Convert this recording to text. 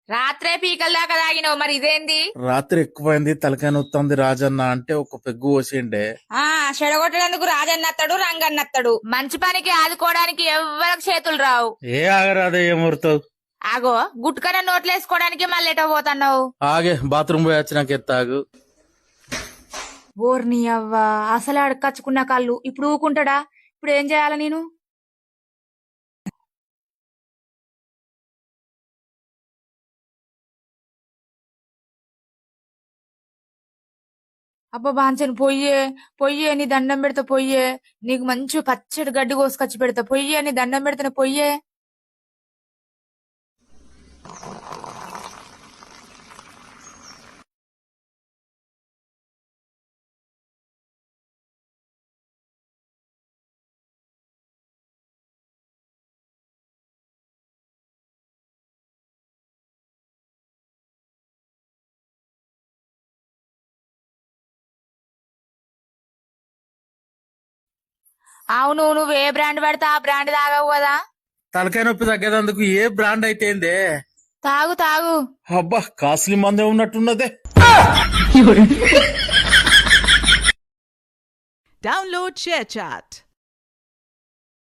రాత్రే పీకల దాకా తాగినావు, మరి ఇదేంది? రాత్రి ఎక్కువైంది, తలకాయ నొత్తుంది రాజన్న అంటే ఒక పెగ్గు పోసిండే. చెడగొట్టేందుకు రాజన్నత్తడు, రంగన్నత్తడు. మంచి పనికి ఆదుకోవడానికి ఎవ్వరికి చేతులు రావు. ఏ ఆగరాదే ఏమూరుతావు? ఆగో గుట్కన నోట్లేసుకోవడానికి మళ్ళీ ఎటో పోతున్నావు. ఆగే బాత్రూమ్ పోయి వచ్చినాక ఎత్తాగు. ఓర్ని అవ్వా, అసలే అడకచ్చుకున్న కళ్ళు ఇప్పుడు ఊకుంటాడా? ఇప్పుడు ఏం చేయాల నేను? అబ్బా బాంచను పొయ్యే పొయ్యే, నీ దండం పెడతా పొయ్యే. నీకు మంచి పచ్చడి గడ్డి కోసుకొచ్చి పెడతా పొయ్యే, నీ దండం పెడతాను పొయ్యే. అవును, నువ్వు ఏ బ్రాండ్ పడితే ఆ బ్రాండ్ తాగవు కదా. తలకాయ నొప్పి తగ్గేందుకు ఏ బ్రాండ్ అయితే ఏందే? తాగు తాగు. అబ్బా కాస్ట్లీ మందే ఉన్నట్టున్నదే. Download ShareChat.